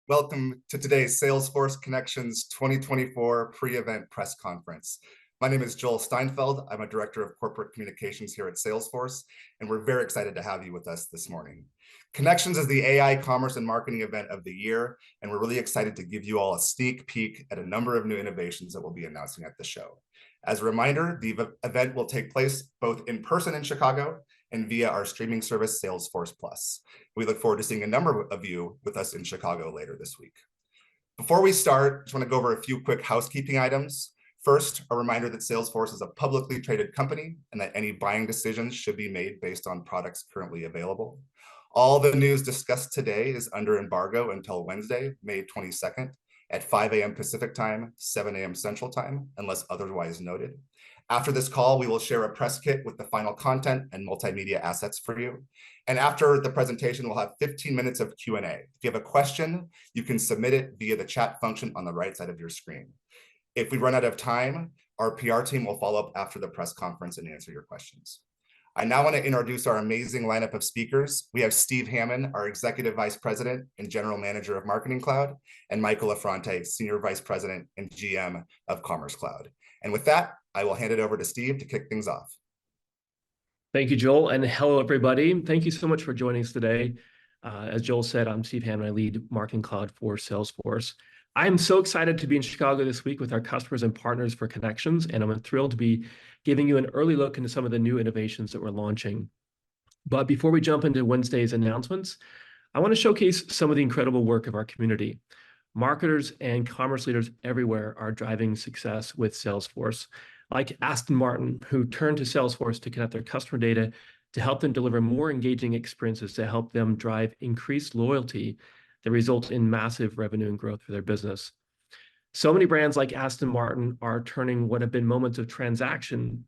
Welcome to today's Salesforce Connections 2024 pre-event press conference. My name is Joel Steinfeld. I'm a director of corporate communications here at Salesforce, and we're very excited to have you with us this morning. Connections is the AI commerce and marketing event of the year, and we're really excited to give you all a sneak peek at a number of new innovations that we'll be announcing at the show. As a reminder, the event will take place both in person in Chicago and via our streaming service, Salesforce Plus. We look forward to seeing a number of you with us in Chicago later this week. Before we start, I just want to go over a few quick housekeeping items. First, a reminder that Salesforce is a publicly traded company and that any buying decisions should be made based on products currently available. All the news discussed today is under embargo until Wednesday, May 22nd at 5 a.m. Pacific time, 7 a.m. Central time, unless otherwise noted. After this call, we will share a press kit with the final content and multimedia assets for you. And after the presentation, we'll have 15 minutes of Q&A. If you have a question, you can submit it via the chat function on the right side of your screen. If we run out of time, our PR team will follow up after the press conference and answer your questions. I now want to introduce our amazing lineup of speakers. We have Steve Hammond, our Executive Vice President and General Manager of Marketing Cloud, and Michael Affronte, Senior Vice President and GM of Commerce Cloud. And with that, I will hand it over to Steve to kick things off. Thank you, Joel, and hello, everybody. Thank you so much for joining us today. As Joel said, I'm Steve Hammond. I lead Marketing Cloud for Salesforce. I'm so excited to be in Chicago this week with our customers and partners for Connections, and I'm thrilled to be giving you an early look into some of the new innovations that we're launching. But before we jump into Wednesday's announcements, I want to showcase some of the incredible work of our community. Marketers and commerce leaders everywhere are driving success with Salesforce, like Aston Martin, who turned to Salesforce to connect their customer data to help them deliver more engaging experiences to help them drive increased loyalty that results in massive revenue and growth for their business. So many brands like Aston Martin are turning what have been moments of transaction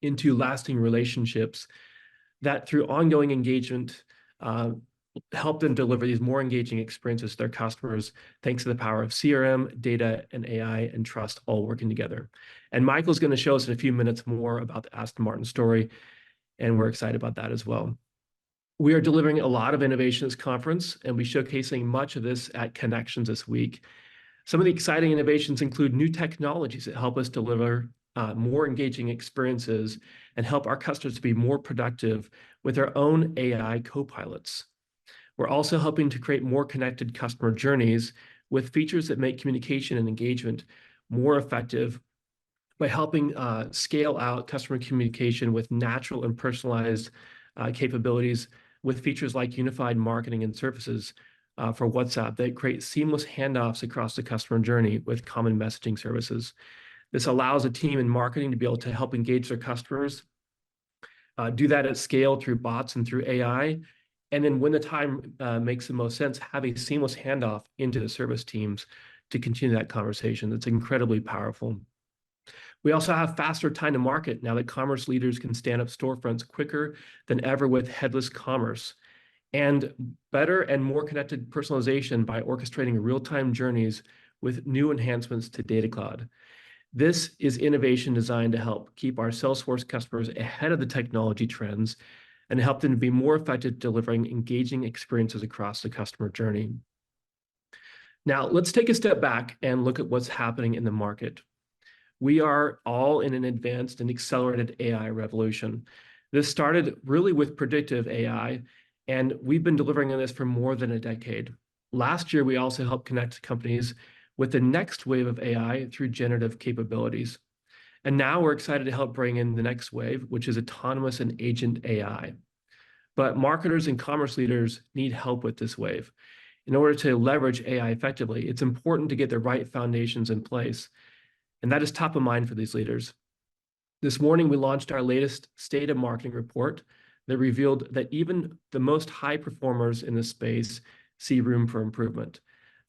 into lasting relationships that through ongoing engagement help them deliver these more engaging experiences to their customers, thanks to the power of CRM, data, and AI, and trust all working together. And Michael's going to show us in a few minutes more about the Aston Martin story, and we're excited about that as well. We are delivering a lot of innovation at this conference, and we're showcasing much of this at Connections this week. Some of the exciting innovations include new technologies that help us deliver more engaging experiences and help our customers to be more productive with their own AI co-pilots. We're also helping to create more connected customer journeys with features that make communication and engagement more effective by helping scale out customer communication with natural and personalized capabilities with features like unified marketing and services for WhatsApp that create seamless handoffs across the customer journey with common messaging services. This allows a team in marketing to be able to help engage their customers, do that at scale through bots and through AI, and then when the time makes the most sense, have a seamless handoff into the service teams to continue that conversation. That's incredibly powerful. We also have faster time to market now that commerce leaders can stand up storefronts quicker than ever with headless commerce, and better and more connected personalization by orchestrating real-time journeys with new enhancements to Data Cloud. This is innovation designed to help keep our Salesforce customers ahead of the technology trends and help them to be more effective delivering engaging experiences across the customer journey. Now, let's take a step back and look at what's happening in the market. We are all in an advanced and accelerated AI revolution. This started really with predictive AI, and we've been delivering on this for more than a decade. Last year, we also helped connect companies with the next wave of AI through generative capabilities. And now we're excited to help bring in the next wave, which is autonomous and agent AI. But marketers and commerce leaders need help with this wave. In order to leverage AI effectively, it's important to get the right foundations in place. And that is top of mind for these leaders. This morning, we launched our latest State of Marketing report that revealed that even the most high performers in this space see room for improvement.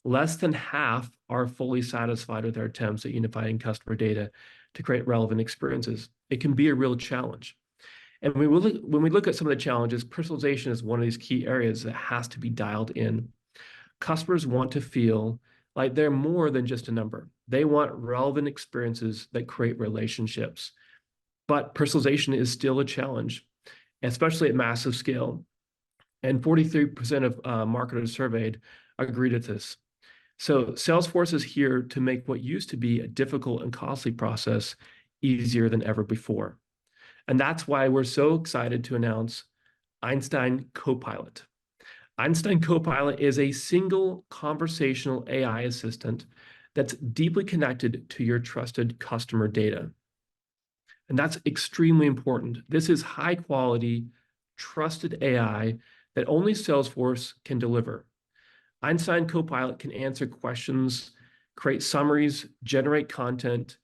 Less than half are fully satisfied with their attempts at unifying customer data to create relevant experiences. It can be a real challenge. And when we look at some of the challenges, personalization is one of these key areas that has to be dialed in. Customers want to feel like they're more than just a number. They want relevant experiences that create relationships. But personalization is still a challenge, especially at massive scale. And 43% of marketers surveyed agreed with this. So Salesforce is here to make what used to be a difficult and costly process easier than ever before. And that's why we're so excited to announce Einstein Copilot. Einstein Copilot is a single conversational AI assistant that's deeply connected to your trusted customer data. And that's extremely important. This is high quality, trusted AI that only Salesforce can deliver. Einstein Copilot can answer questions, create summaries, generate content,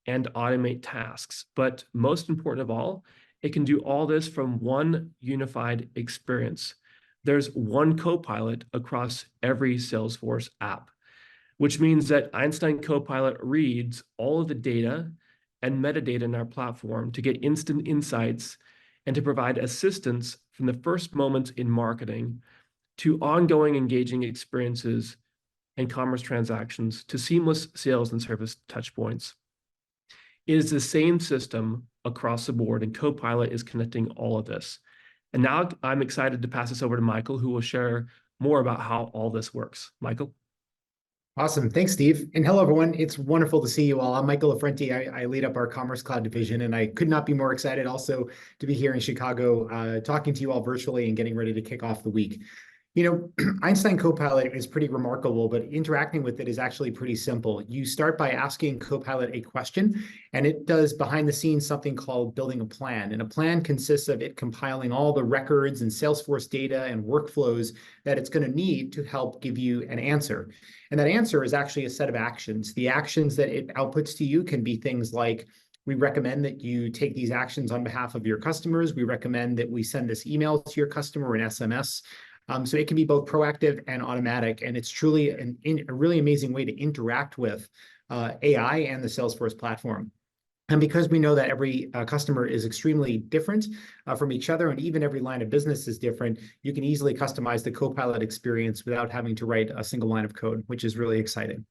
and automate tasks. But most important of all, it can do all this from one unified experience. There's one Copilot across every Salesforce app, which means that Einstein Copilot reads all of the data and metadata in our platform to get instant insights and to provide assistance from the first moments in marketing to ongoing engaging experiences and commerce transactions to seamless sales and service touchpoints. It is the same system across the board, and Copilot is connecting all of this. And now I'm excited to pass this over to Michael, who will share more about how all this works. Michael? Awesome. Thanks, Steve. And hello, everyone. It's wonderful to see you all. I'm Michael Affrenti. I lead up our Commerce Cloud division, and I could not be more excited also to be here in Chicago, talking to you all virtually and getting ready to kick off the week. You know, Einstein Copilot is pretty remarkable, but interacting with it is actually pretty simple. You start by asking Copilot a question, and it does behind the scenes something called building a plan. And a plan consists of it compiling all the records and Salesforce data and workflows that it's going to need to help give you an answer. And that answer is actually a set of actions. The actions that it outputs to you can be things like, we recommend that you take these actions on behalf of your customers. We recommend that we send this email to your customer, an SMS. So it can be both proactive and automatic, and it's truly a really amazing way to interact with AI and the Salesforce platform. And because we know that every customer is extremely different from each other, and even every line of business is different, you can easily customize the Copilot experience without having to write a single line of code, which is really exciting.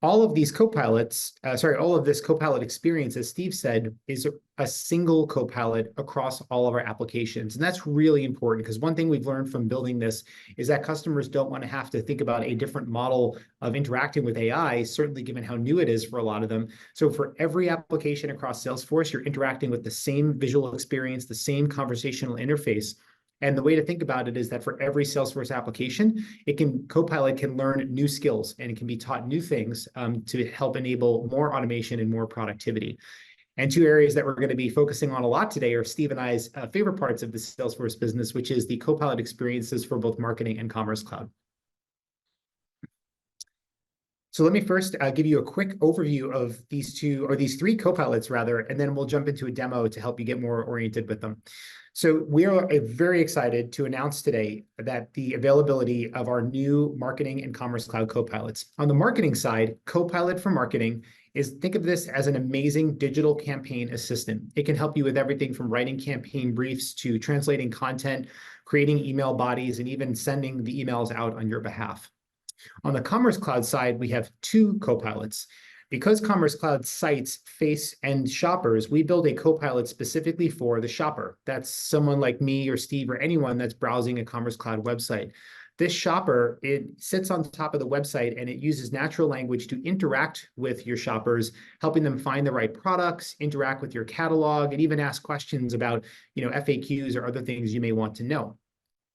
All of these Copilots, all of this Copilot experience, as Steve said, is a single Copilot across all of our applications. And that's really important because one thing we've learned from building this is that customers don't want to have to think about a different model of interacting with AI, certainly given how new it is for a lot of them. So for every application across Salesforce, you're interacting with the same visual experience, the same conversational interface. And the way to think about it is that for every Salesforce application, Copilot can learn new skills and it can be taught new things to help enable more automation and more productivity. And two areas that we're going to be focusing on a lot today are Steve and I's favorite parts of the Salesforce business, which is the Copilot experiences for both marketing and Commerce Cloud. So let me first give you a quick overview of these three Copilots rather, and then we'll jump into a demo to help you get more oriented with them. So we are very excited to announce today that the availability of our new Marketing and Commerce Cloud Copilots. On the marketing side, Copilot for Marketing think of this as an amazing digital campaign assistant. It can help you with everything from writing campaign briefs to translating content, creating email bodies, and even sending the emails out on your behalf. On the Commerce Cloud side, we have two Copilots. Because Commerce Cloud sites face end shoppers, we build a Copilot specifically for the shopper. That's someone like me or Steve or anyone that's browsing a Commerce Cloud website. This shopper, it sits on top of the website and it uses natural language to interact with your shoppers, helping them find the right products, interact with your catalog, and even ask questions about, FAQs or other things you may want to know.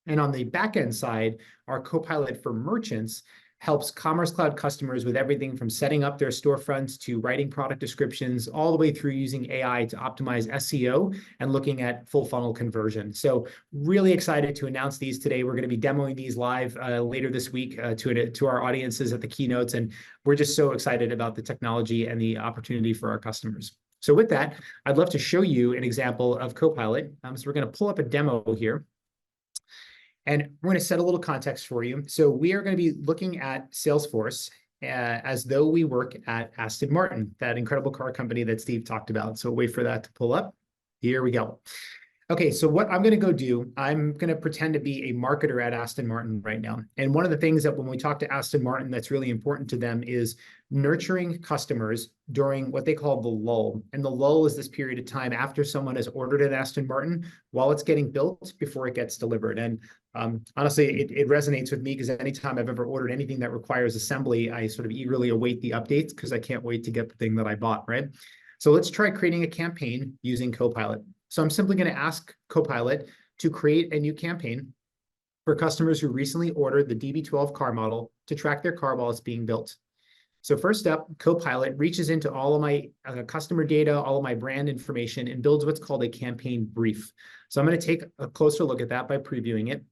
And on the backend side, our Copilot for Merchants helps Commerce Cloud customers with everything from setting up their storefronts to writing product descriptions, all the way through using AI to optimize SEO and looking at full funnel conversion. So really excited to announce these today. We're going to be demoing these live later this week to our audiences at the keynotes. And we're just so excited about the technology and the opportunity for our customers. So with that, I'd love to show you an example of Copilot. So we're going to pull up a demo here. And we're going to set a little context for you. So we are going to be looking at Salesforce as though we work at Aston Martin, that incredible car company that Steve talked about. So wait for that to pull up. Here we go. Okay, so what I'm going to go do, I'm going to pretend to be a marketer at Aston Martin right now. And one of the things that when we talk to Aston Martin that's really important to them is nurturing customers during what they call the lull. And the lull is this period of time after someone has ordered an Aston Martin while it's getting built before it gets delivered. And Honestly, it resonates with me because anytime I've ever ordered anything that requires assembly, I sort of eagerly await the updates because I can't wait to get the thing that I bought, right? So let's try creating a campaign using Copilot. So I'm simply going to ask Copilot to create a new campaign for customers who recently ordered the DB12 car model to track their car while it's being built. So first up, Copilot reaches into all of my customer data, all of my brand information, and builds what's called a campaign brief. So I'm going to take a closer look at that by previewing it.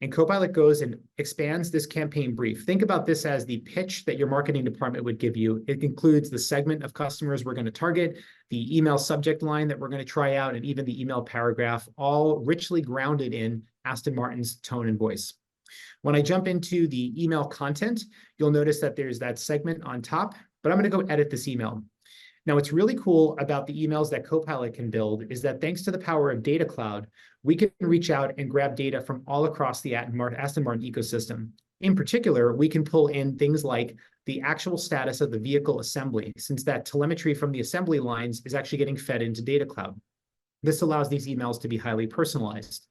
And Copilot goes and expands this campaign brief. Think about this as the pitch that your marketing department would give you. It includes the segment of customers we're going to target, the email subject line that we're going to try out, and even the email paragraph, all richly grounded in Aston Martin's tone and voice. When I jump into the email content, you'll notice that there's that segment on top, but I'm going to go edit this email. Now, what's really cool about the emails that Copilot can build is that thanks to the power of Data Cloud, we can reach out and grab data from all across the Aston Martin ecosystem. In particular, we can pull in things like the actual status of the vehicle assembly, since that telemetry from the assembly lines is actually getting fed into Data Cloud. This allows these emails to be highly personalized.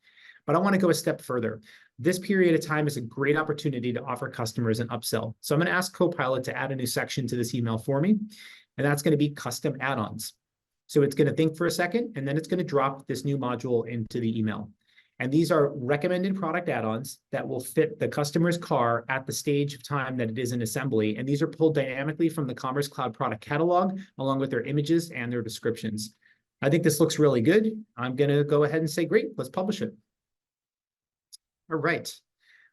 But I want to go a step further. This period of time is a great opportunity to offer customers an upsell. So I'm going to ask Copilot to add a new section to this email for me, and that's going to be custom add-ons. So it's going to think for a second, and then it's going to drop this new module into the email. And these are recommended product add-ons that will fit the customer's car at the stage of time that it is in assembly. And these are pulled dynamically from the Commerce Cloud product catalog, along with their images and their descriptions. I think this looks really good. I'm going to go ahead and say, great, let's publish it. All right.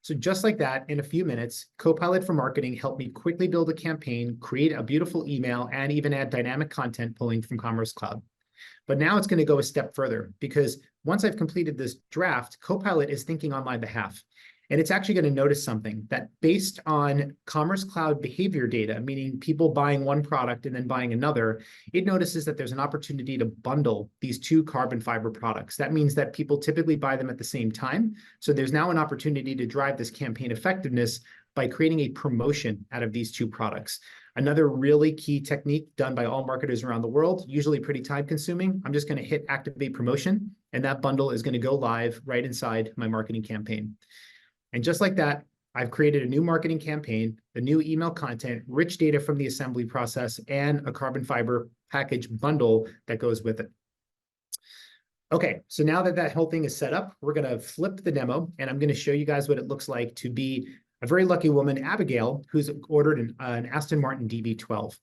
So just like that, in a few minutes, Copilot for Marketing helped me quickly build a campaign, create a beautiful email, and even add dynamic content pulling from Commerce Cloud. But now it's going to go a step further because once I've completed this draft, Copilot is thinking on my behalf. And it's actually going to notice something that based on Commerce Cloud behavior data, meaning people buying one product and then buying another, it notices that there's an opportunity to bundle these two carbon fiber products. That means that people typically buy them at the same time. So there's now an opportunity to drive this campaign effectiveness by creating a promotion out of these two products. Another really key technique done by all marketers around the world, usually pretty time consuming. I'm just going to hit activate promotion, and that bundle is going to go live right inside my marketing campaign. And just like that, I've created a new marketing campaign, a new email content, rich data from the assembly process, and a carbon fiber package bundle that goes with it. Okay, so now that that whole thing is set up, we're going to flip the demo, and I'm going to show you guys what it looks like to be a very lucky woman, Abigail, who's ordered an Aston Martin DB12.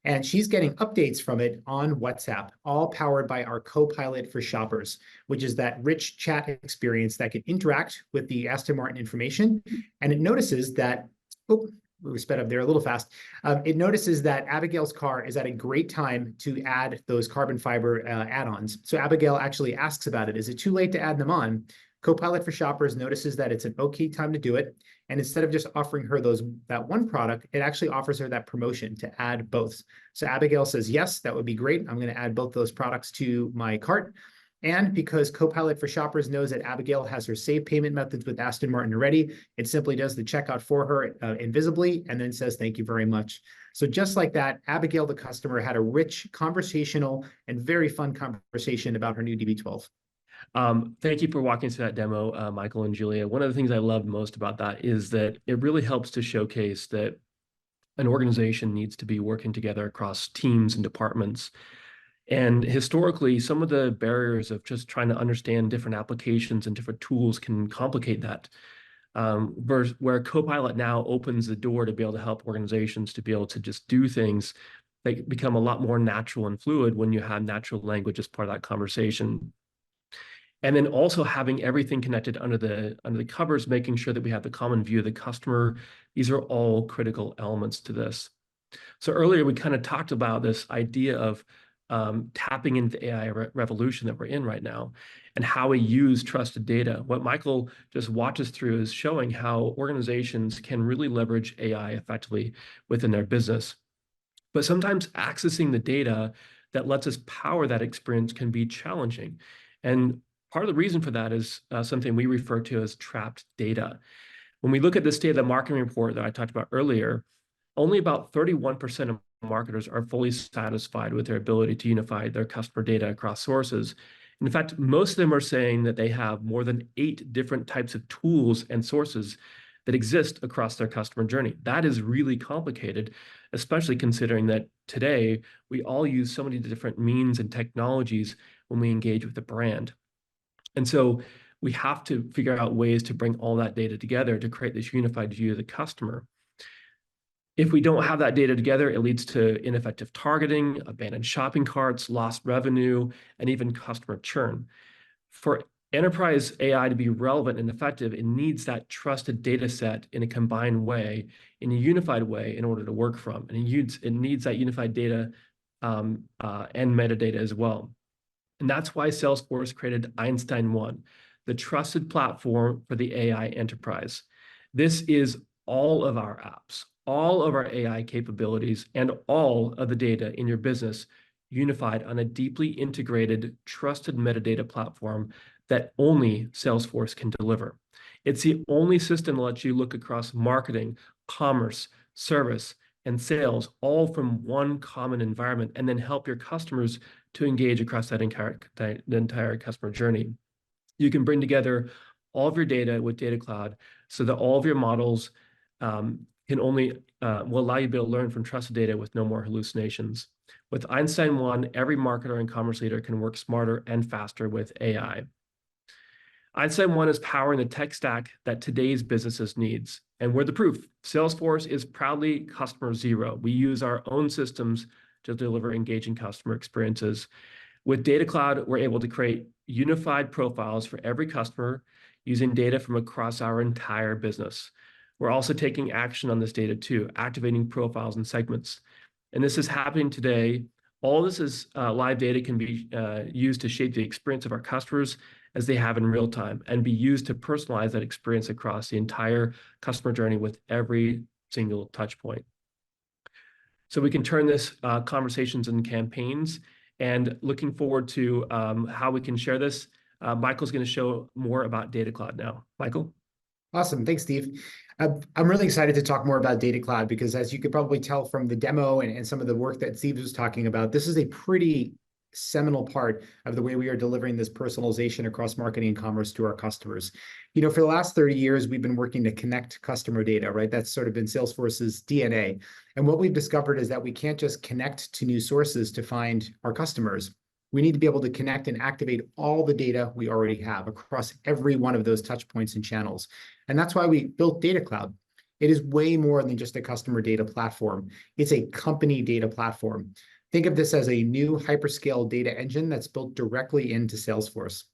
And she's getting updates from it on WhatsApp, all powered by our Copilot for Shoppers, which is that rich chat experience that can interact with the Aston Martin information. And it notices that, oh, we sped up there a little fast. It notices that Abigail's car is at a great time to add those carbon fiber add-ons. So Abigail actually asks about it. Is it too late to add them on? Copilot for Shoppers notices that it's an okay time to do it. And instead of just offering her that one product, it actually offers her that promotion to add both. So Abigail says, yes, that would be great. I'm going to add both those products to my cart. And because Copilot for Shoppers knows that Abigail has her saved payment methods with Aston Martin already, it simply does the checkout for her invisibly and then says, thank you very much. So just like that, Abigail, the customer, had a rich conversational and very fun conversation about her new DB12. Thank you for walking through that demo, Michael and Julia. One of the things I loved most about that is that it really helps to showcase that an organization needs to be working together across teams and departments. And historically, some of the barriers of just trying to understand different applications and different tools can complicate that. Where Copilot now opens the door to be able to help organizations to be able to just do things that become a lot more natural and fluid when you have natural language as part of that conversation. And then also having everything connected under the covers, making sure that we have the common view of the customer. These are all critical elements to this. So earlier, we kind of talked about this idea of tapping into the AI revolution that we're in right now and how we use trusted data. What Michael just walked us through is showing how organizations can really leverage AI effectively within their business. But sometimes accessing the data that lets us power that experience can be challenging. And part of the reason for that is something we refer to as trapped data. When we look at the State of the Marketing report that I talked about earlier, only about 31% of marketers are fully satisfied with their ability to unify their customer data across sources. In fact, most of them are saying that they have more than 8 different types of tools and sources that exist across their customer journey. That is really complicated, especially considering that today we all use so many different means and technologies when we engage with a brand. And so we have to figure out ways to bring all that data together to create this unified view of the customer. If we don't have that data together, it leads to ineffective targeting, abandoned shopping carts, lost revenue, and even customer churn. For enterprise AI to be relevant and effective, it needs that trusted data set in a combined way, in a unified way, in order to work from. And it needs that unified data and metadata as well. And that's why Salesforce created Einstein 1, the trusted platform for the AI enterprise. This is all of our apps, all of our AI capabilities, and all of the data in your business unified on a deeply integrated, trusted metadata platform that only Salesforce can deliver. It's the only system that lets you look across marketing, commerce, service, and sales, all from one common environment, and then help your customers to engage across that entire customer journey. You can bring together all of your data with Data Cloud so that all of your models will allow you to be able to learn from trusted data with no more hallucinations. With Einstein 1, every marketer and commerce leader can work smarter and faster with AI. Einstein 1 is powering the tech stack that today's businesses needs. And we're the proof. Salesforce is proudly customer zero. We use our own systems to deliver engaging customer experiences. With Data Cloud, we're able to create unified profiles for every customer using data from across our entire business. We're also taking action on this data too, activating profiles and segments. And this is happening today. All this is live data can be used to shape the experience of our customers as they have in real time and be used to personalize that experience across the entire customer journey with every single touch point. So we can turn this conversations and campaigns, and looking forward to how we can share this. Michael's going to show more about Data Cloud now. Michael? Awesome. Thanks, Steve. I'm really excited to talk more about Data Cloud because, as you could probably tell from the demo and some of the work that Steve was talking about, this is a pretty seminal part of the way we are delivering this personalization across marketing and commerce to our customers. For the last 30 years, we've been working to connect customer data, right? That's sort of been Salesforce's DNA. And what we've discovered is that we can't just connect to new sources to find our customers. We need to be able to connect and activate all the data we already have across every one of those touch points and channels. And that's why we built Data Cloud. It is way more than just a customer data platform. It's a company data platform. Think of this as a new hyperscale data engine that's built directly into Salesforce.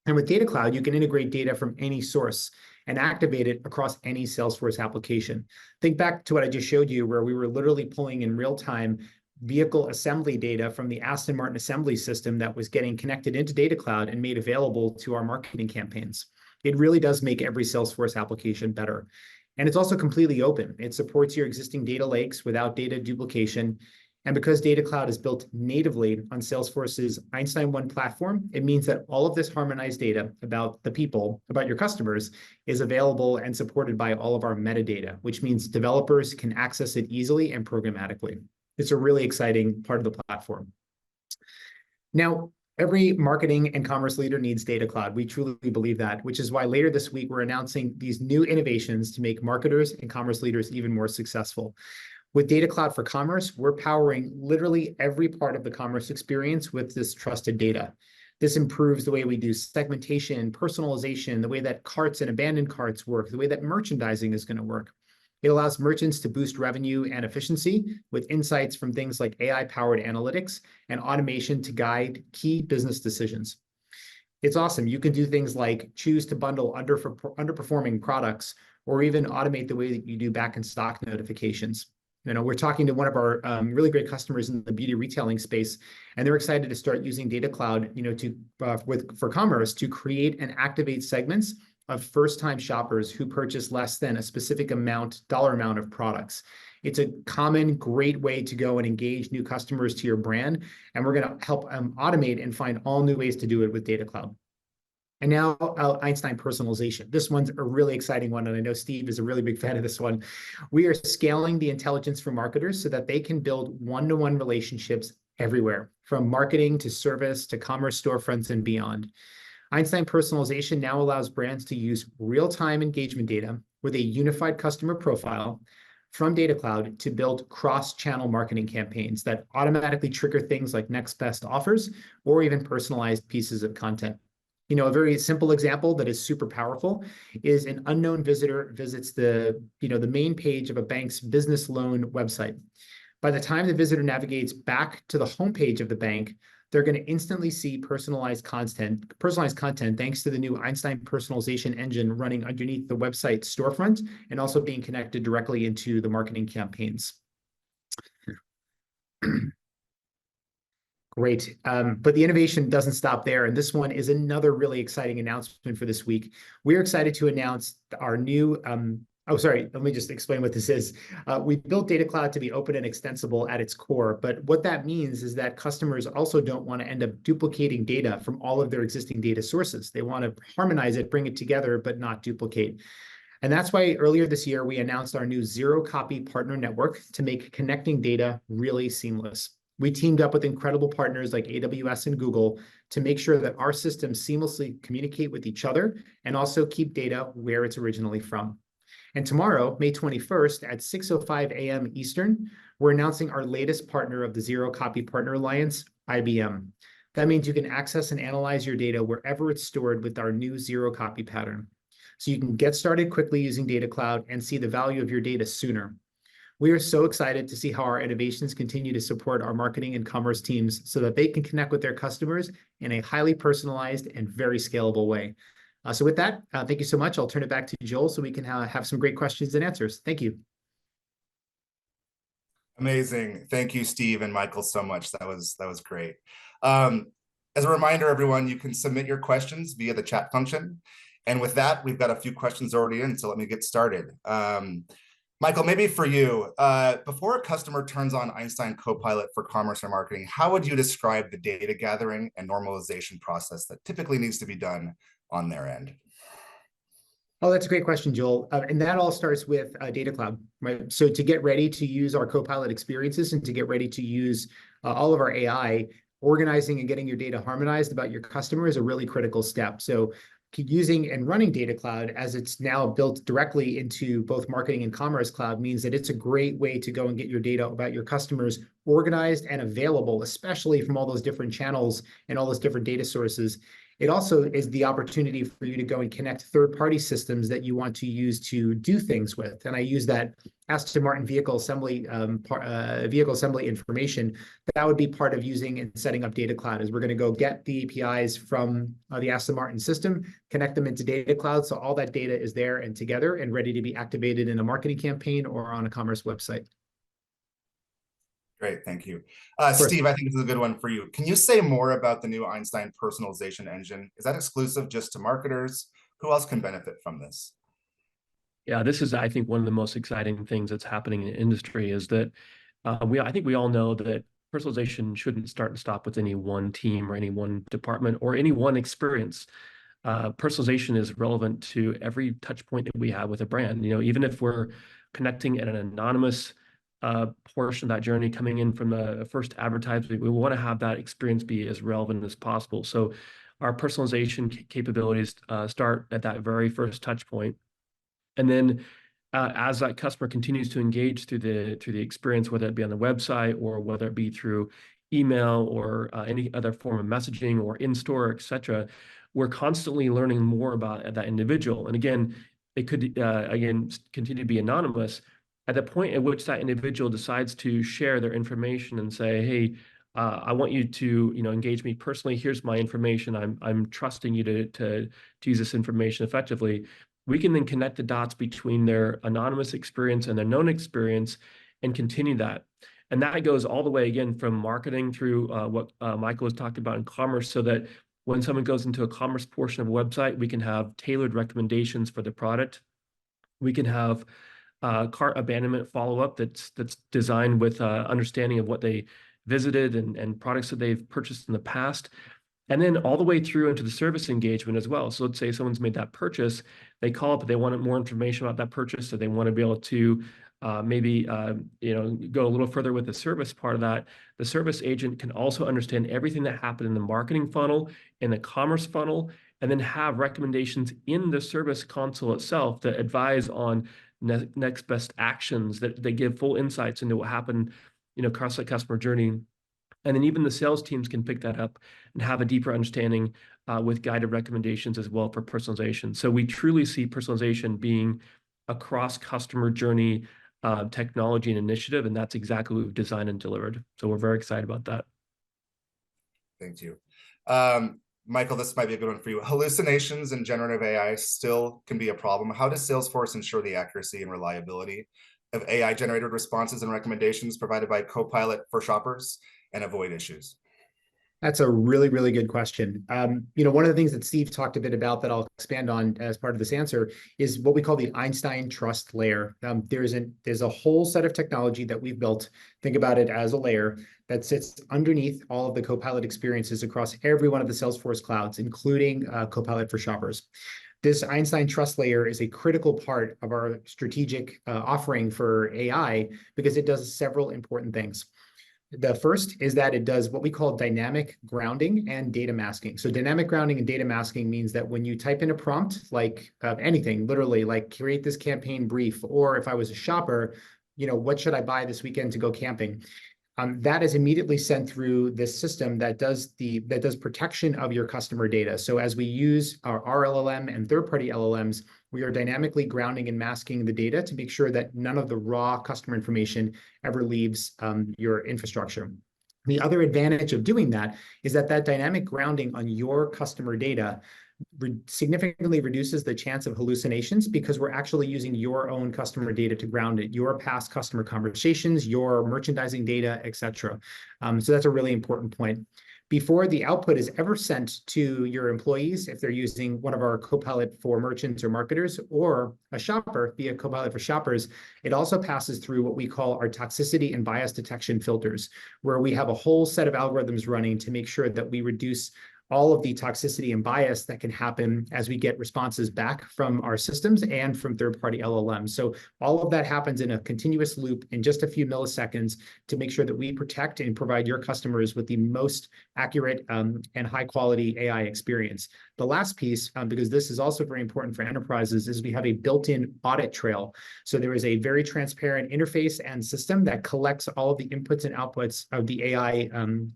And with Data Cloud, you can integrate data from any source and activate it across any Salesforce application. Think back to what I just showed you, where we were literally pulling in real time vehicle assembly data from the Aston Martin assembly system that was getting connected into Data Cloud and made available to our marketing campaigns. It really does make every Salesforce application better. And it's also completely open. It supports your existing data lakes without data duplication. And because Data Cloud is built natively on Salesforce's Einstein 1 platform, it means that all of this harmonized data about the people, about your customers, is available and supported by all of our metadata, which means developers can access it easily and programmatically. It's a really exciting part of the platform. Now, every marketing and commerce leader needs Data Cloud. We truly believe that, which is why later this week, we're announcing these new innovations to make marketers and commerce leaders even more successful. With Data Cloud for Commerce, we're powering literally every part of the commerce experience with this trusted data. This improves the way we do segmentation, personalization, the way that carts and abandoned carts work, the way that merchandising is going to work. It allows merchants to boost revenue and efficiency with insights from things like AI-powered analytics and automation to guide key business decisions. It's awesome. You can do things like choose to bundle underperforming products, or even automate the way that you do back-in-stock notifications. We're talking to one of our really great customers in the beauty retailing space, and they're excited to start using Data Cloud, for commerce to create and activate segments of first-time shoppers who purchase less than a specific dollar amount of products. It's a common, great way to go and engage new customers to your brand, and we're going to help automate and find all new ways to do it with Data Cloud. And now Einstein personalization. This one's a really exciting one, and I know Steve is a really big fan of this one. We are scaling the intelligence for marketers so that they can build one-to-one relationships everywhere, from marketing to service to commerce storefronts and beyond. Einstein personalization now allows brands to use real-time engagement data with a unified customer profile from Data Cloud to build cross-channel marketing campaigns that automatically trigger things like next best offers or even personalized pieces of content. A very simple example that is super powerful is an unknown visitor visits the main page of a bank's business loan website. By the time the visitor navigates back to the homepage of the bank, they're going to instantly see personalized content thanks to the new Einstein personalization engine running underneath the website storefront and also being connected directly into the marketing campaigns. Great. But the innovation doesn't stop there. And this one is another really exciting announcement for this week. We're excited to announce our new, let me just explain what this is. We built Data Cloud to be open and extensible at its core. But what that means is that customers also don't want to end up duplicating data from all of their existing data sources. They want to harmonize it, bring it together, but not duplicate. And that's why earlier this year, we announced our new zero-copy partner network to make connecting data really seamless. We teamed up with incredible partners like AWS and Google to make sure that our systems seamlessly communicate with each other and also keep data where it's originally from. And tomorrow, May 21st at 6:05 a.m. Eastern, we're announcing our latest partner of the Zero Copy Partner Alliance, IBM. That means you can access and analyze your data wherever it's stored with our new zero copy pattern. So you can get started quickly using Data Cloud and see the value of your data sooner. We are so excited to see how our innovations continue to support our marketing and commerce teams so that they can connect with their customers in a highly personalized and very scalable way. So with that, thank you so much. I'll turn it back to Joel so we can have some great questions and answers. Thank you. Amazing. Thank you, Steve and Michael, so much. That was great. As a reminder, everyone, you can submit your questions via the chat function. And with that, we've got a few questions already in, so let me get started. Michael, maybe for you, before a customer turns on Einstein Copilot for commerce or marketing, how would you describe the data gathering and normalization process that typically needs to be done on their end? Oh, that's a great question, Joel. And that all starts with Data Cloud, right? So to get ready to use our Copilot experiences and to get ready to use all of our AI, organizing and getting your data harmonized about your customer is a really critical step. So using and running Data Cloud as it's now built directly into both Marketing and Commerce Cloud means that it's a great way to go and get your data about your customers organized and available, especially from all those different channels and all those different data sources. It also is the opportunity for you to go and connect third-party systems that you want to use to do things with. And I use that Aston Martin vehicle assembly information. That would be part of using and setting up Data Cloud. Is we're going to go get the APIs from the Aston Martin system, connect them into Data Cloud, so all that data is there and together and ready to be activated in a marketing campaign or on a commerce website. Great, thank you. Steve, I think this is a good one for you. Can you say more about the new Einstein personalization engine? Is that exclusive just to marketers? Who else can benefit from this? Yeah, this is, I think, one of the most exciting things that's happening in the industry is that I think we all know that personalization shouldn't start and stop with any one team or any one department or any one experience. Personalization is relevant to every touch point that we have with a brand. Even if we're connecting at an anonymous portion of that journey coming in from the first advertisement, we want to have that experience be as relevant as possible. So our personalization capabilities start at that very first touch point. And then as that customer continues to engage through the experience, whether it be on the website or whether it be through email or any other form of messaging or in-store, et cetera, we're constantly learning more about that individual. And again, it could, continue to be anonymous. At the point at which that individual decides to share their information and say, hey, I want you to engage me personally. Here's my information. I'm trusting you to use this information effectively. We can then connect the dots between their anonymous experience and their known experience and continue that. And that goes all the way, again, from marketing through what Michael was talking about in commerce, so that when someone goes into a commerce portion of a website, we can have tailored recommendations for the product. We can have cart abandonment follow-up that's designed with understanding of what they visited and products that they've purchased in the past. And then all the way through into the service engagement as well. So let's say someone's made that purchase, they call up, they want more information about that purchase, so they want to be able to go a little further with the service part of that. The service agent can also understand everything that happened in the marketing funnel, in the commerce funnel, and then have recommendations in the service console itself that advise on next best actions, that they give full insights into what happened, across the customer journey. And then even the sales teams can pick that up and have a deeper understanding with guided recommendations as well for personalization. So we truly see personalization being a cross customer journey technology and initiative, and that's exactly what we've designed and delivered. So we're very excited about that. Thank you. Michael, this might be a good one for you. Hallucinations in generative AI still can be a problem. How does Salesforce ensure the accuracy and reliability of AI-generated responses and recommendations provided by Copilot for shoppers and avoid issues? That's a really, really good question. One of the things that Steve talked a bit about that I'll expand on as part of this answer is what we call the Einstein trust layer. There's a whole set of technology that we've built. Think about it as a layer that sits underneath all of the Copilot experiences across every one of the Salesforce clouds, including Copilot for shoppers. This Einstein trust layer is a critical part of our strategic offering for AI because it does several important things. The first is that it does what we call dynamic grounding and data masking. So dynamic grounding and data masking means that when you type in a prompt, like anything, literally like create this campaign brief, or if I was a shopper, what should I buy this weekend to go camping? That is immediately sent through this system that does protection of your customer data. So as we use our LLM and third-party LLMs, we are dynamically grounding and masking the data to make sure that none of the raw customer information ever leaves your infrastructure. The other advantage of doing that is that dynamic grounding on your customer data significantly reduces the chance of hallucinations because we're actually using your own customer data to ground it, your past customer conversations, your merchandising data, etc. So that's a really important point. Before the output is ever sent to your employees, if they're using one of our Copilot for merchants or marketers, or a shopper via Copilot for shoppers, it also passes through what we call our toxicity and bias detection filters, where we have a whole set of algorithms running to make sure that we reduce all of the toxicity and bias that can happen as we get responses back from our systems and from third-party LLMs. So all of that happens in a continuous loop in just a few milliseconds to make sure that we protect and provide your customers with the most accurate and high-quality AI experience. The last piece, because this is also very important for enterprises, is we have a built-in audit trail. So there is a very transparent interface and system that collects all of the inputs and outputs of the AI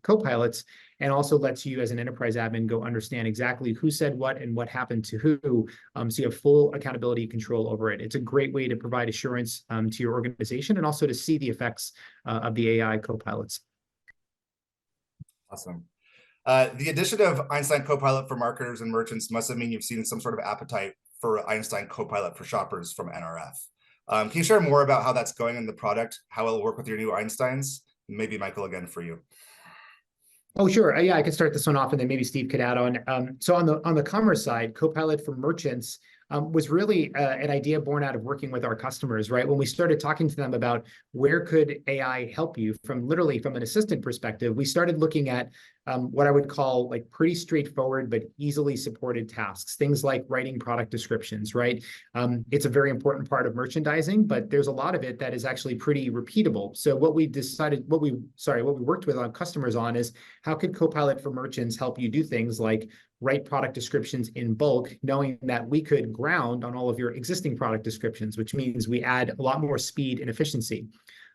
copilots, and also lets you as an enterprise admin go understand exactly who said what and what happened to who, so you have full accountability control over it. It's a great way to provide assurance to your organization and also to see the effects of the AI copilots. Awesome. The addition of Einstein Copilot for marketers and merchants must have mean you've seen some sort of appetite for Einstein Copilot for shoppers from NRF. Can you share more about how that's going in the product, how it'll work with your new Einsteins? Maybe Michael again for you. Oh, sure. Yeah, I can start this one off, and then maybe Steve could add on. So on the commerce side, Copilot for merchants was really an idea born out of working with our customers, right? When we started talking to them about where could AI help you from an assistant perspective, we started looking at what I would call like pretty straightforward but easily supported tasks, things like writing product descriptions, right? It's a very important part of merchandising, but there's a lot of it that is actually pretty repeatable. So what we worked with our customers on is how could Copilot for merchants help you do things like write product descriptions in bulk, knowing that we could ground on all of your existing product descriptions, which means we add a lot more speed and efficiency.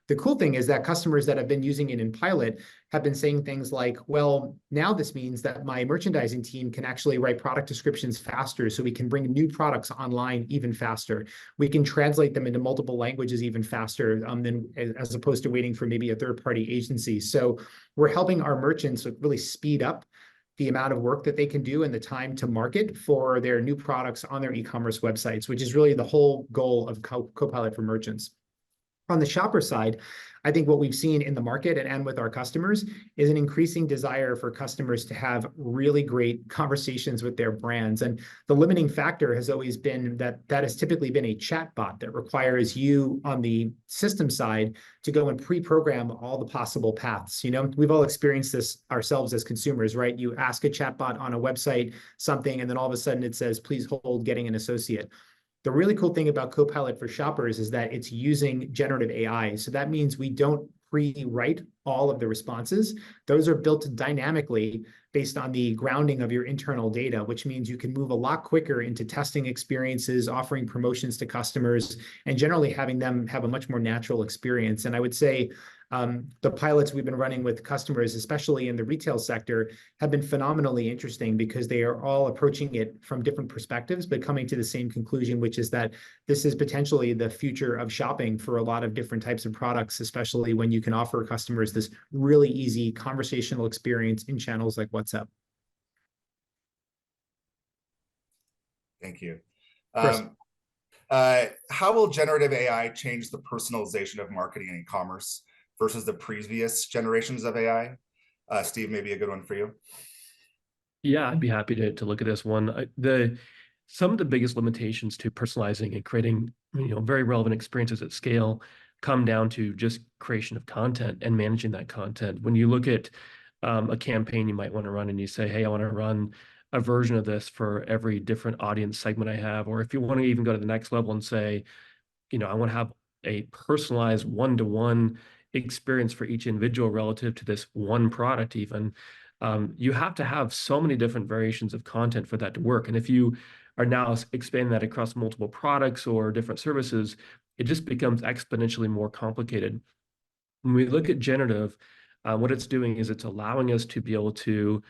The cool thing is that customers that have been using it in pilot have been saying things like, well, now this means that my merchandising team can actually write product descriptions faster, so we can bring new products online even faster. We can translate them into multiple languages even faster as opposed to waiting for maybe a third-party agency. So we're helping our merchants really speed up the amount of work that they can do and the time to market for their new products on their e-commerce websites, which is really the whole goal of Copilot for merchants. On the shopper side, I think what we've seen in the market and with our customers is an increasing desire for customers to have really great conversations with their brands. And the limiting factor has always been that has typically been a chatbot that requires you on the system side to go and pre-program all the possible paths. We've all experienced this ourselves as consumers, right? You ask a chatbot on a website something, and then all of a sudden it says, please hold getting an associate. The really cool thing about Copilot for Shoppers is that it's using generative AI. So that means we don't pre-write all of the responses. Those are built dynamically based on the grounding of your internal data, which means you can move a lot quicker into testing experiences, offering promotions to customers, and generally having them have a much more natural experience. And I would say the pilots we've been running with customers, especially in the retail sector, have been phenomenally interesting because they are all approaching it from different perspectives, but coming to the same conclusion, which is that this is potentially the future of shopping for a lot of different types of products, especially when you can offer customers this really easy conversational experience in channels like WhatsApp. Thank you. Chris. How will generative AI change the personalization of marketing and e-commerce versus the previous generations of AI? Steve, maybe a good one for you. Yeah, I'd be happy to look at this one. Some of the biggest limitations to personalizing and creating, very relevant experiences at scale come down to just creation of content and managing that content. When you look at a campaign you might want to run and you say, hey, I want to run a version of this for every different audience segment I have, or if you want to even go to the next level and say, I want to have a personalized one-to-one experience for each individual relative to this one product even, you have to have so many different variations of content for that to work. And if you are now expanding that across multiple products or different services, it just becomes exponentially more complicated. When we look at generative, what it's doing is it's allowing us to be able to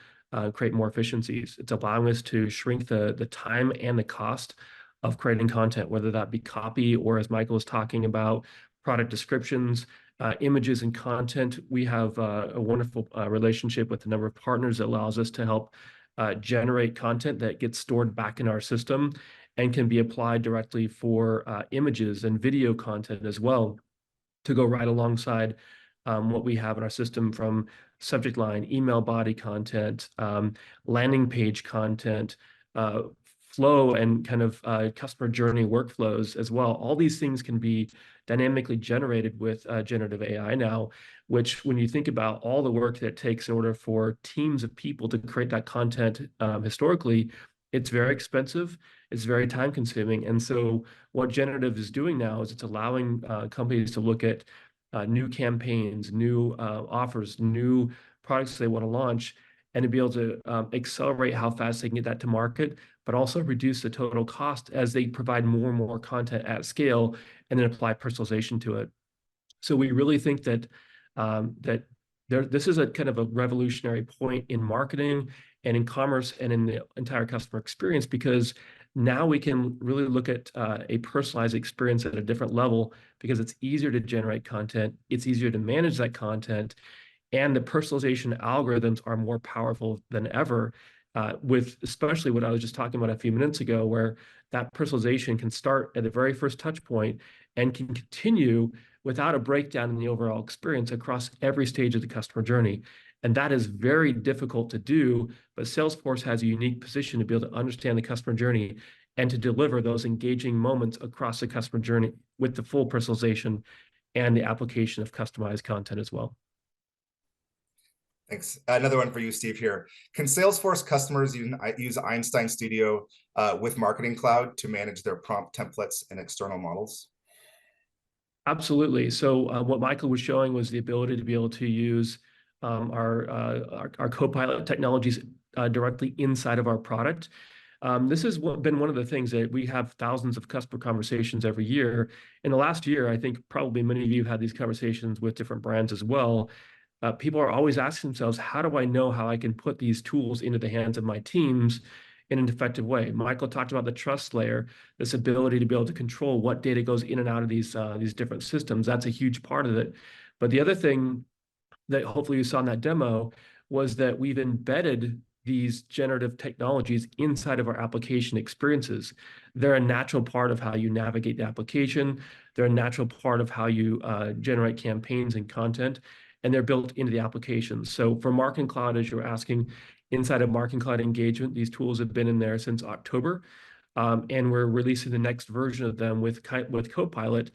create more efficiencies. It's allowing us to shrink the time and the cost of creating content, whether that be copy or, as Michael was talking about, product descriptions, images and content. We have a wonderful relationship with a number of partners that allows us to help generate content that gets stored back in our system and can be applied directly for images and video content as well, to go right alongside what we have in our system, from subject line, email body content, landing page content, flow and kind of customer journey workflows as well. All these things can be dynamically generated with generative AI now, which, when you think about all the work that it takes in order for teams of people to create that content, historically, it's very expensive, it's very time consuming. And so what generative is doing now is it's allowing companies to look at new campaigns, new offers, new products they want to launch, and to be able to accelerate how fast they can get that to market, but also reduce the total cost as they provide more and more content at scale and then apply personalization to it. So we really think that this is a kind of a revolutionary point in marketing and in commerce and in the entire customer experience, because now we can really look at a personalized experience at a different level, because it's easier to generate content, it's easier to manage that content, and the personalization algorithms are more powerful than ever, with especially what I was just talking about a few minutes ago, where that personalization can start at the very first touch point and can continue without a breakdown in the overall experience across every stage of the customer journey. And that is very difficult to do, but Salesforce has a unique position to be able to understand the customer journey and to deliver those engaging moments across the customer journey with the full personalization and the application of customized content as well. Thanks. Another one for you, Steve, here. Can Salesforce customers use Einstein Studio with Marketing Cloud to manage their prompt templates and external models? Absolutely. So what Michael was showing was the ability to be able to use our Copilot technologies directly inside of our product. This has been one of the things that we have thousands of customer conversations every year. In the last year, I think probably many of you have had these conversations with different brands as well. People are always asking themselves, how do I know how I can put these tools into the hands of my teams in an effective way? Michael talked about the trust layer, this ability to be able to control what data goes in and out of these different systems. That's a huge part of it. But the other thing that hopefully you saw in that demo was that we've embedded these generative technologies inside of our application experiences. They're a natural part of how you navigate the application. They're a natural part of how you generate campaigns and content, and they're built into the application. So for Marketing Cloud, as you're asking, inside of Marketing Cloud Engagement, these tools have been in there since October, and we're releasing the next version of them with Copilot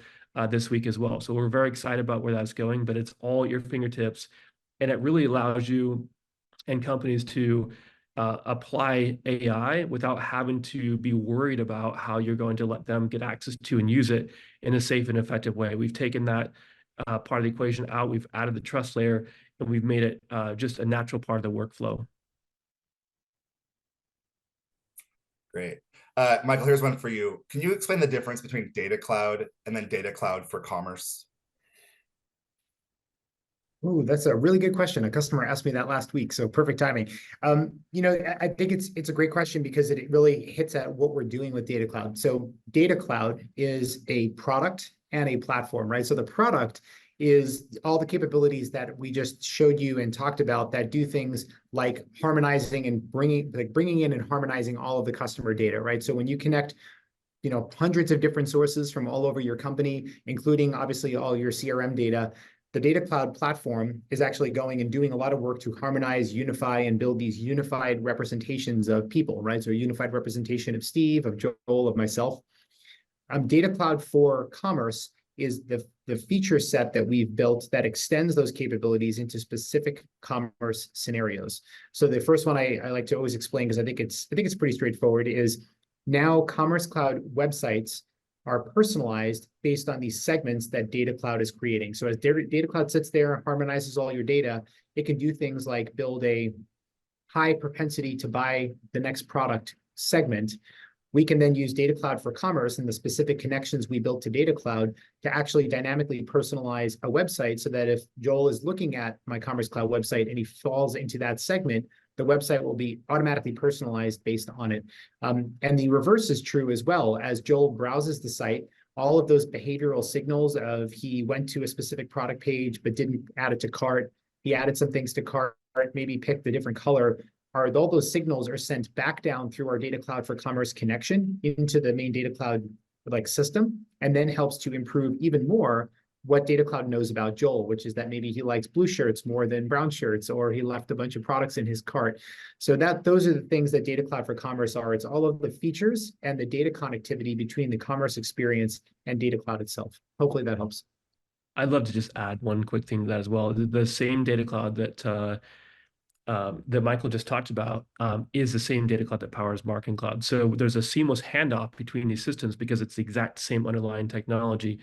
this week as well. So we're very excited about where that's going, but it's all at your fingertips, and it really allows you and companies to apply AI without having to be worried about how you're going to let them get access to and use it in a safe and effective way. We've taken that part of the equation out. We've added the trust layer, and we've made it just a natural part of the workflow. Great. Michael, here's one for you. Can you explain the difference between Data Cloud and then Data Cloud for Commerce? Oh, that's a really good question. A customer asked me that last week, so perfect timing. I think it's a great question because it really hits at what we're doing with Data Cloud. So Data Cloud is a product and a platform, right? So the product is all the capabilities that we just showed you and talked about that do things like harmonizing and bringing in and harmonizing all of the customer data, right? So when you connect hundreds of different sources from all over your company, including obviously all your CRM data, the Data Cloud platform is actually going and doing a lot of work to harmonize, unify, and build these unified representations of people, right? So a unified representation of Steve, of Joel, of myself. Data Cloud for Commerce is the feature set that we've built that extends those capabilities into specific commerce scenarios. So the first one I like to always explain, because I think it's pretty straightforward, is now Commerce Cloud websites are personalized based on these segments that Data Cloud is creating. So as Data Cloud sits there, harmonizes all your data, it can do things like build a high propensity to buy the next product segment. We can then use Data Cloud for Commerce and the specific connections we built to Data Cloud to actually dynamically personalize a website so that if Joel is looking at my Commerce Cloud website and he falls into that segment, the website will be automatically personalized based on it. And the reverse is true as well. As Joel browses the site, all of those behavioral signals of he went to a specific product page but didn't add it to cart, he added some things to cart, maybe picked a different color, all those signals are sent back down through our Data Cloud for Commerce connection into the main Data Cloud system, and then helps to improve even more what Data Cloud knows about Joel, which is that maybe he likes blue shirts more than brown shirts, or he left a bunch of products in his cart. So those are the things that Data Cloud for Commerce are. It's all of the features and the data connectivity between the commerce experience and Data Cloud itself. Hopefully that helps. I'd love to just add one quick thing to that as well. The same Data Cloud that Michael just talked about is the same Data Cloud that powers Marketing Cloud. So there's a seamless handoff between these systems because it's the exact same underlying technology.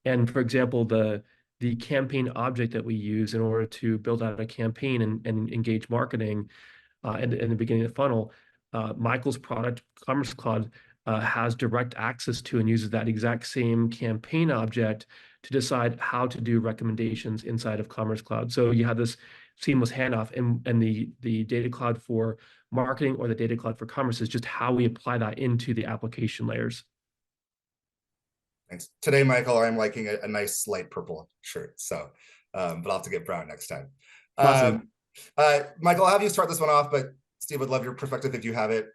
And for example, the campaign object that we use in order to build out a campaign and engage marketing in the beginning of the funnel, Michael's product, Commerce Cloud, has direct access to and uses that exact same campaign object to decide how to do recommendations inside of Commerce Cloud. So you have this seamless handoff, and the Data Cloud for Marketing or the Data Cloud for Commerce is just how we apply that into the application layers. Thanks. Today, Michael, I'm liking a nice light purple shirt, so but I'll have to get brown next time. Awesome. Michael, I'll have you start this one off, but Steve would love your perspective if you have it.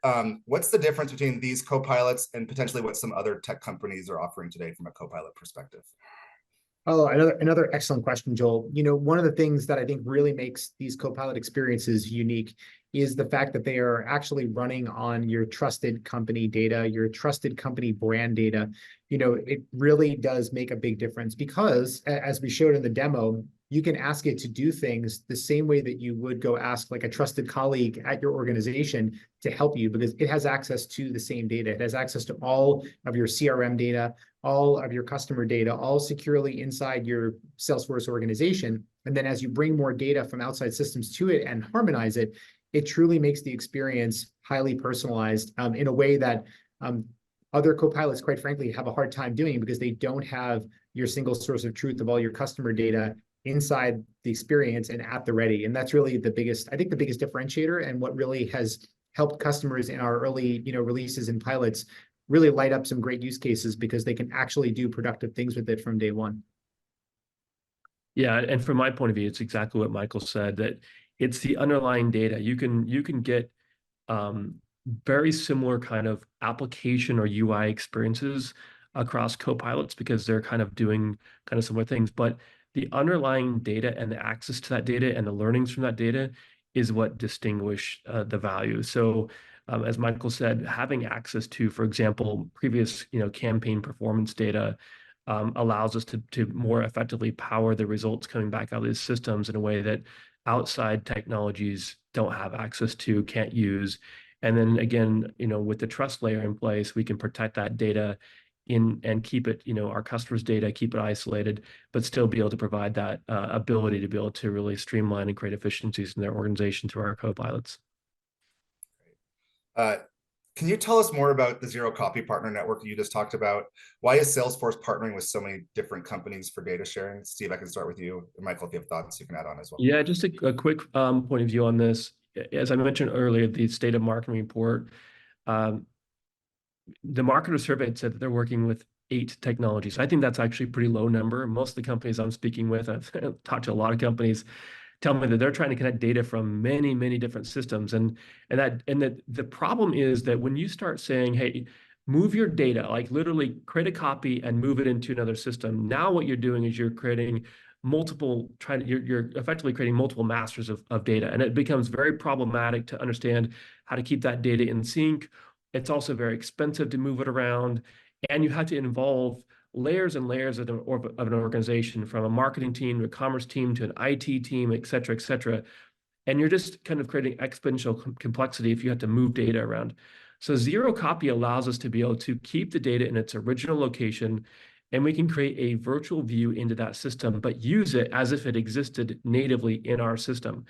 What's the difference between these co-pilots and potentially what some other tech companies are offering today from a co-pilot perspective? Oh, another excellent question, Joel. One of the things that I think really makes these Copilot experiences unique is the fact that they are actually running on your trusted company data, your trusted company brand data. It really does make a big difference because, as we showed in the demo, you can ask it to do things the same way that you would go ask like a trusted colleague at your organization to help you, because it has access to the same data. It has access to all of your CRM data, all of your customer data, all securely inside your Salesforce organization. And then as you bring more data from outside systems to it and harmonize it, it truly makes the experience highly personalized in a way that other co-pilots, quite frankly, have a hard time doing because they don't have your single source of truth of all your customer data inside the experience and at the ready. And that's really the biggest differentiator, and what really has helped customers in our early releases and pilots really light up some great use cases because they can actually do productive things with it from day one. Yeah, and from my point of view, it's exactly what Michael said, that it's the underlying data. You can get very similar kind of application or UI experiences across co-pilots because they're kind of doing kind of similar things. But the underlying data and the access to that data and the learnings from that data is what distinguish the value. So as Michael said, having access to, for example, previous campaign performance data allows us to more effectively power the results coming back out of these systems in a way that outside technologies don't have access to, can't use. And then again, with the trust layer in place, we can protect that data in and keep it, our customers' data, keep it isolated, but still be able to provide that ability to be able to really streamline and create efficiencies in their organization through our co-pilots. Can you tell us more about the Zero Copy Partner Network you just talked about? Why is Salesforce partnering with so many different companies for data sharing? Steve, I can start with you. And Michael, if you have thoughts, you can add on as well. Yeah, just a quick point of view on this. As I mentioned earlier, the State of Marketing report, the marketer survey said that they're working with 8 technologies. I think that's actually a pretty low number. Most of the companies I'm speaking with, I've talked to a lot of companies, tell me that they're trying to connect data from many, many different systems. And the problem is that when you start saying, hey, move your data, like literally create a copy and move it into another system, now what you're doing is you're creating you're effectively creating multiple masters of data. And it becomes very problematic to understand how to keep that data in sync. It's also very expensive to move it around. And you have to involve layers and layers of an organization, from a marketing team to a commerce team to an IT team, et cetera, et cetera. And you're just kind of creating exponential complexity if you have to move data around. So Zero Copy allows us to be able to keep the data in its original location, and we can create a virtual view into that system, but use it as if it existed natively in our system.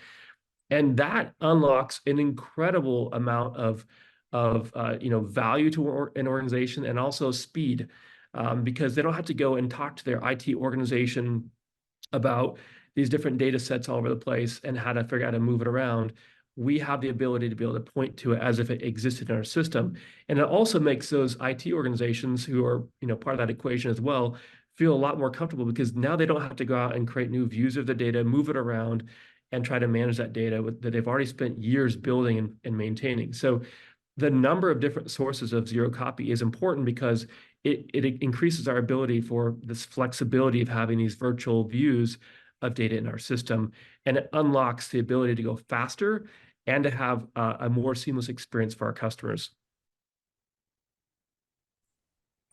And that unlocks an incredible amount of value to an organization, and also speed, because they don't have to go and talk to their IT organization about these different data sets all over the place and how to figure out how to move it around. We have the ability to be able to point to it as if it existed in our system. And it also makes those IT organizations who are part of that equation as well feel a lot more comfortable, because now they don't have to go out and create new views of the data, move it around, and try to manage that data that they've already spent years building and maintaining. So the number of different sources of Zero Copy is important, because it increases our ability for this flexibility of having these virtual views of data in our system. And it unlocks the ability to go faster and to have a more seamless experience for our customers.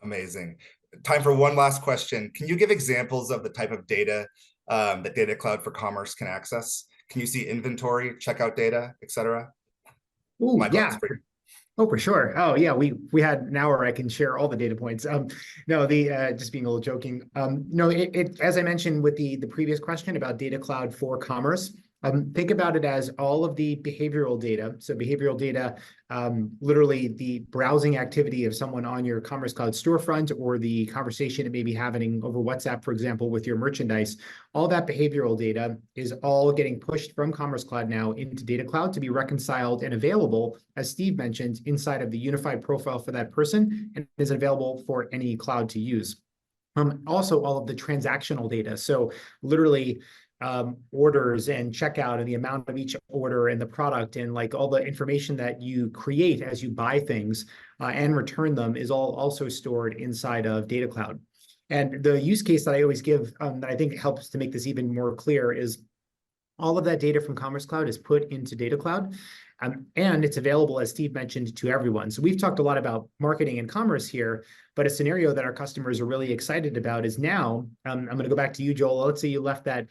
Amazing. Time for one last question. Can you give examples of the type of data that Data Cloud for Commerce can access? Can you see inventory, checkout data, et cetera? Oh, yeah. Oh, for sure. Oh, yeah. We had an hour. I can share all the data points. No, just being a little joking. No, as I mentioned with the previous question about Data Cloud for Commerce, think about it as all of the behavioral data. So behavioral data, literally the browsing activity of someone on your Commerce Cloud storefront, or the conversation it may be happening over WhatsApp, for example, with your merchandise. All that behavioral data is all getting pushed from Commerce Cloud now into Data Cloud to be reconciled and available, as Steve mentioned, inside of the unified profile for that person, and is available for any cloud to use. Also, all of the transactional data. So literally, orders and checkout and the amount of each order and the product, and like all the information that you create as you buy things and return them, is all also stored inside of Data Cloud. And the use case that I always give that I think helps to make this even more clear is all of that data from Commerce Cloud is put into Data Cloud. And it's available, as Steve mentioned, to everyone. So we've talked a lot about marketing and commerce here, but a scenario that our customers are really excited about is now, I'm going to go back to you, Joel. Let's say you left that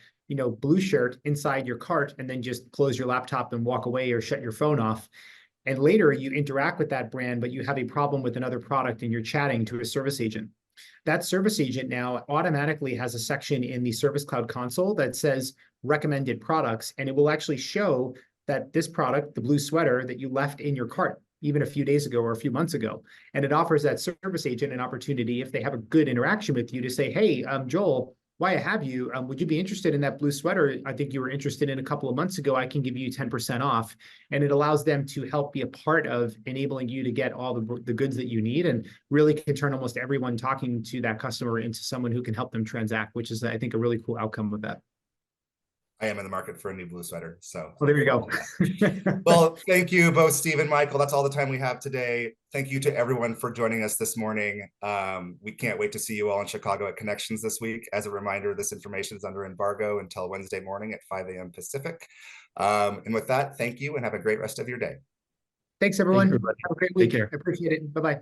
blue shirt inside your cart and then just close your laptop and walk away, or shut your phone off. And later you interact with that brand, but you have a problem with another product and you're chatting to a service agent. That service agent now automatically has a section in the Service Cloud console that says recommended products, and it will actually show that this product, the blue sweater that you left in your cart even a few days ago or a few months ago, and it offers that service agent an opportunity, if they have a good interaction with you, to say, hey, Joel, why I have you, would you be interested in that blue sweater I think you were interested in a couple of months ago? I can give you 10% off. And it allows them to help be a part of enabling you to get all the goods that you need, and really can turn almost everyone talking to that customer into someone who can help them transact, which is, I think, a really cool outcome with that. I am in the market for a new blue sweater. So well, there you go. Well, thank you both, Steve and Michael. That's all the time we have today. Thank you to everyone for joining us this morning. We can't wait to see you all in Chicago at Connections this week. As a reminder, this information is under embargo until Wednesday morning at 5 a.m. Pacific. And with that, thank you and have a great rest of your day. Thanks, everyone. Thanks, have a great week. Take care. I appreciate it. Bye-bye.